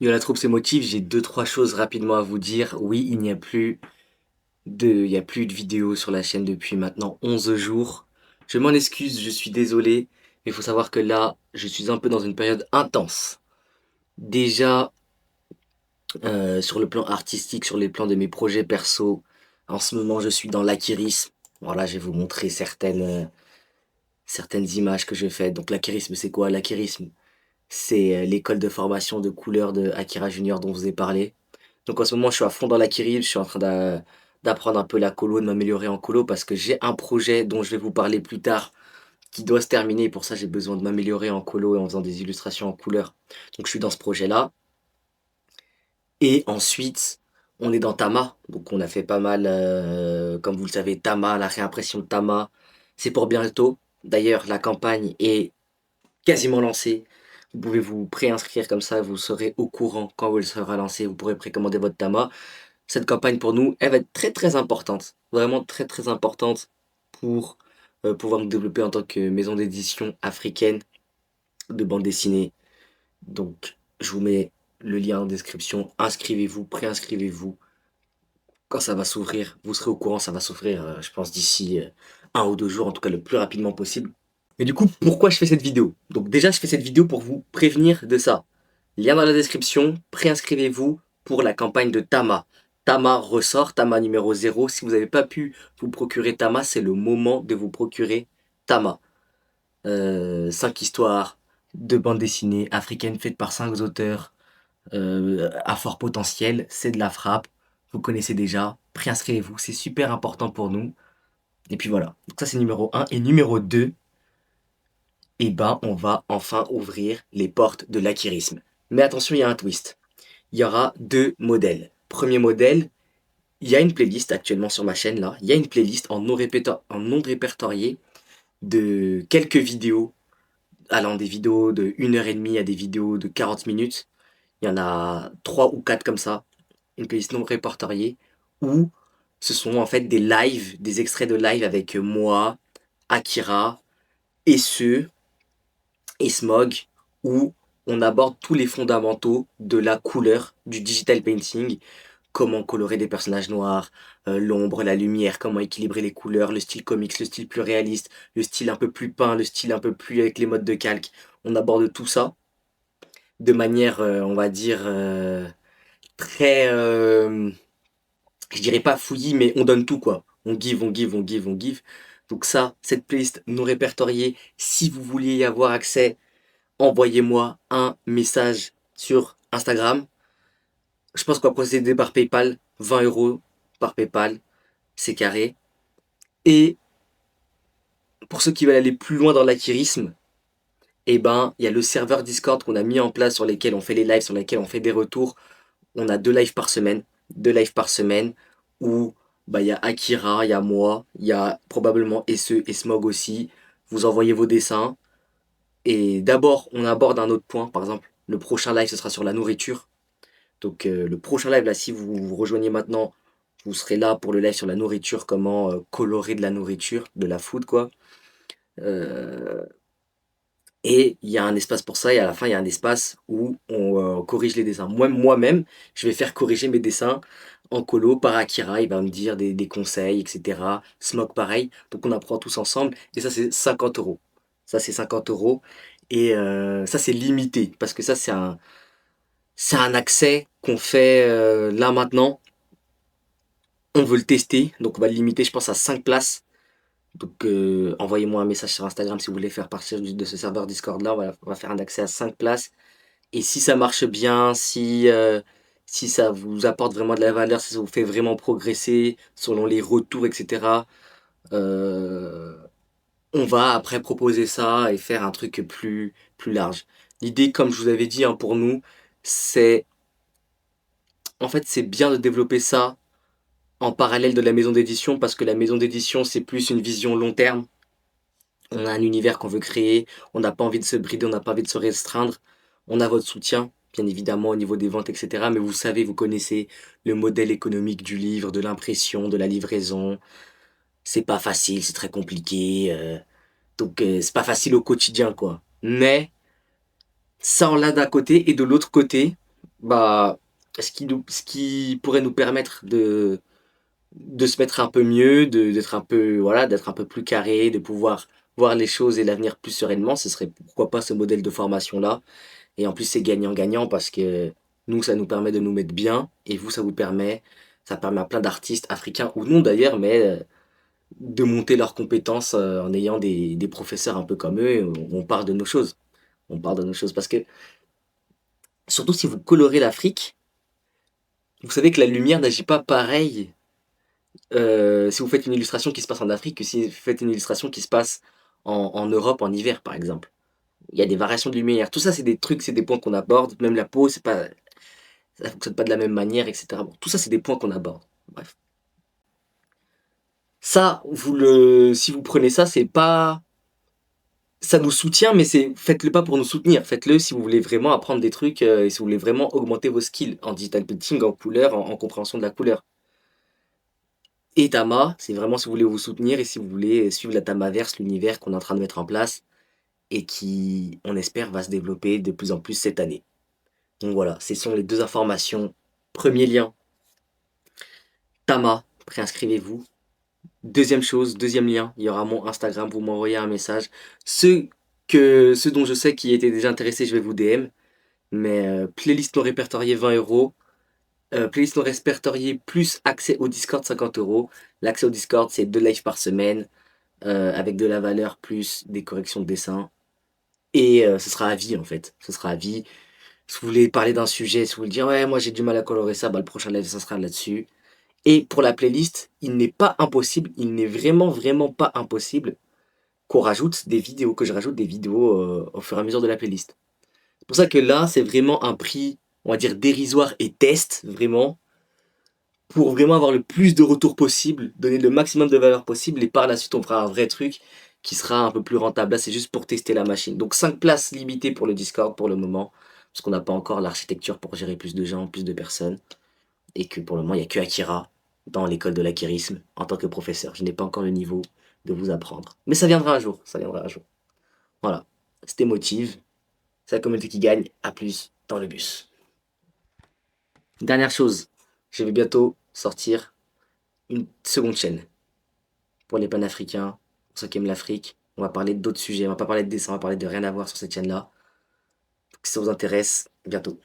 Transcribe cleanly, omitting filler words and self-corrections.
Yo la troupe se motive, j'ai deux trois choses rapidement à vous dire. Oui, il y a plus de vidéos sur la chaîne depuis maintenant 11 jours. Je m'en excuse, je suis désolé, mais il faut savoir que là, je suis un peu dans une période intense. Déjà, sur le plan artistique, sur les plans de mes projets perso, en ce moment, je suis dans l'aquirisme. Voilà, je vais vous montrer certaines images que je fais. Donc l'aquirisme, c'est quoi? L'aquirisme, c'est l'école de formation de couleurs de Akira Junior dont je vous ai parlé. Donc en ce moment, je suis à fond dans l'aquarelle, je suis en train d'apprendre un peu la colo, de m'améliorer en colo parce que j'ai un projet dont je vais vous parler plus tard qui doit se terminer. Pour ça, j'ai besoin de m'améliorer en colo et en faisant des illustrations en couleur. Donc je suis dans ce projet-là. Et ensuite, on est dans Tama. Donc on a fait pas mal, comme vous le savez, Tama, la réimpression de Tama. C'est pour bientôt. D'ailleurs, la campagne est quasiment lancée. Vous pouvez vous préinscrire comme ça, vous serez au courant quand elle sera lancée. Vous pourrez précommander votre Tama. Cette campagne pour nous, elle va être très très importante, vraiment très très importante pour pouvoir nous développer en tant que maison d'édition africaine de bande dessinée. Donc je vous mets le lien en description, inscrivez-vous, préinscrivez-vous. Quand ça va s'ouvrir, vous serez au courant, ça va s'ouvrir je pense d'ici 1 ou 2 jours, en tout cas le plus rapidement possible. Mais du coup, pourquoi je fais cette vidéo? Donc déjà, je fais cette vidéo pour vous prévenir de ça. Lien dans la description, préinscrivez-vous pour la campagne de Tama. Tama ressort, Tama numéro 0. Si vous n'avez pas pu vous procurer Tama, c'est le moment de vous procurer Tama. 5 histoires de bande dessinée africaine faites par 5 auteurs à fort potentiel. C'est de la frappe. Vous connaissez déjà. Préinscrivez-vous, c'est super important pour nous. Et puis voilà. Donc ça c'est numéro 1. Et numéro 2, eh ben, on va enfin ouvrir les portes de l'aquirisme. Mais attention, il y a un twist. Il y aura deux modèles. Premier modèle, il y a une playlist actuellement sur ma chaîne là. Il y a une playlist en non répertorié de quelques vidéos, allant des vidéos de 1 heure et demie à des vidéos de 40 minutes. Il y en a 3 ou 4 comme ça. Une playlist non répertoriée où ce sont en fait des lives, des extraits de live avec moi, Akira, et ceux et Smog, où on aborde tous les fondamentaux de la couleur, du digital painting, comment colorer des personnages noirs, l'ombre, la lumière, comment équilibrer les couleurs, le style comics, le style plus réaliste, le style un peu plus peint, le style un peu plus avec les modes de calque. On aborde tout ça de manière, on va dire, très, je dirais pas fouillis, mais on donne tout quoi. On give, on give, on give, on give. Donc ça, cette playlist non répertoriée, si vous vouliez y avoir accès, envoyez-moi un message sur Instagram. Je pense qu'on va procéder par PayPal, 20 € par PayPal, c'est carré. Et pour ceux qui veulent aller plus loin dans l'aquirisme, eh ben, il y a le serveur Discord qu'on a mis en place sur lesquels on fait les lives, sur lesquels on fait des retours. On a 2 lives par semaine, où bah, il y a Akira, il y a moi, il y a probablement Esse et Smog aussi. Vous envoyez vos dessins. Et d'abord, on aborde un autre point. Par exemple, le prochain live, ce sera sur la nourriture. Donc le prochain live, là, si vous vous rejoignez maintenant, vous serez là pour le live sur la nourriture, comment colorer de la nourriture, de la food, quoi. Euh, et il y a un espace pour ça, et à la fin, il y a un espace où on corrige les dessins. Moi-même, je vais faire corriger mes dessins en colo par Akira, il va me dire des conseils, etc. Smoke pareil, donc on apprend tous ensemble, et ça c'est 50 euros. Ça c'est 50 euros, et ça c'est limité, parce que ça c'est un accès qu'on fait là maintenant. On veut le tester, donc on va le limiter, je pense, à 5 places. Donc envoyez-moi un message sur Instagram si vous voulez faire partie de ce serveur Discord là. On va faire un accès à 5 places. Et si ça marche bien, si ça vous apporte vraiment de la valeur, si ça vous fait vraiment progresser selon les retours, etc., euh, on va après proposer ça et faire un truc plus large. L'idée, comme je vous avais dit, hein, pour nous, c'est en fait c'est bien de développer ça en parallèle de la maison d'édition parce que la maison d'édition c'est plus une vision long terme. On a un univers qu'on veut créer, on n'a pas envie de se brider, on n'a pas envie de se restreindre. On a votre soutien, bien évidemment, au niveau des ventes, etc. Mais vous savez, vous connaissez le modèle économique du livre, de l'impression, de la livraison. C'est pas facile, c'est très compliqué. Donc, c'est pas facile au quotidien, quoi. Mais ça, on l'a d'un côté, et de l'autre côté, Bah, ce qui pourrait nous permettre de se mettre un peu mieux, d'être un peu, voilà, d'être un peu plus carré, de pouvoir voir les choses et l'avenir plus sereinement, ce serait pourquoi pas ce modèle de formation-là. Et en plus, c'est gagnant-gagnant parce que nous, ça nous permet de nous mettre bien et vous, ça permet à plein d'artistes africains ou non d'ailleurs, mais de monter leurs compétences en ayant des professeurs un peu comme eux. Et on parle de nos choses. On parle de nos choses parce que, surtout si vous colorez l'Afrique, vous savez que la lumière n'agit pas pareil si vous faites une illustration qui se passe en Afrique que si vous faites une illustration qui se passe en Europe en hiver, par exemple. Il y a des variations de lumière. Tout ça, c'est des trucs, c'est des points qu'on aborde. Même la peau, c'est pas, ça fonctionne pas de la même manière, etc. Bon, tout ça, c'est des points qu'on aborde. Bref. Ça, si vous prenez ça, c'est pas, ça nous soutient, mais faites-le pas pour nous soutenir. Faites-le si vous voulez vraiment apprendre des trucs et si vous voulez vraiment augmenter vos skills en digital painting, en couleur, en compréhension de la couleur. Et Tama, c'est vraiment si vous voulez vous soutenir et si vous voulez suivre la Tamaverse, l'univers qu'on est en train de mettre en place et qui, on espère, va se développer de plus en plus cette année. Donc voilà, ce sont les deux informations. Premier lien, Tama, préinscrivez-vous. Deuxième chose, deuxième lien, il y aura mon Instagram, vous m'envoyez un message. Ceux dont je sais qui étaient déjà intéressés, je vais vous DM. Mais playlist non répertoriée 20 €. Playlist non répertoriée plus accès au Discord 50 €. L'accès au Discord, c'est 2 lives par semaine avec de la valeur plus des corrections de dessin. Et ce sera à vie en fait. Ce sera à vie. Si vous voulez parler d'un sujet, si vous voulez dire ouais, moi j'ai du mal à colorer ça, bah le prochain live ça sera là-dessus. Et pour la playlist, il n'est pas impossible, il n'est vraiment, vraiment pas impossible qu'on rajoute des vidéos, que je rajoute des vidéos au fur et à mesure de la playlist. C'est pour ça que là, c'est vraiment un prix, on va dire, dérisoire et test, vraiment, pour vraiment avoir le plus de retours possible, donner le maximum de valeur possible, et par la suite, on fera un vrai truc qui sera un peu plus rentable. Là, c'est juste pour tester la machine. Donc 5 places limitées pour le Discord pour le moment, parce qu'on n'a pas encore l'architecture pour gérer plus de gens, plus de personnes, et que pour le moment, il n'y a que Akira dans l'école de l'akirisme en tant que professeur. Je n'ai pas encore le niveau de vous apprendre. Mais ça viendra un jour, ça viendra un jour. Voilà, c'était Motive, c'est la communauté qui gagne, à plus dans le bus. Dernière chose, je vais bientôt sortir une seconde chaîne pour les panafricains, pour ceux qui aiment l'Afrique. On va parler d'autres sujets, on va pas parler de dessin, on va parler de rien à voir sur cette chaîne-là. Si ça vous intéresse, bientôt.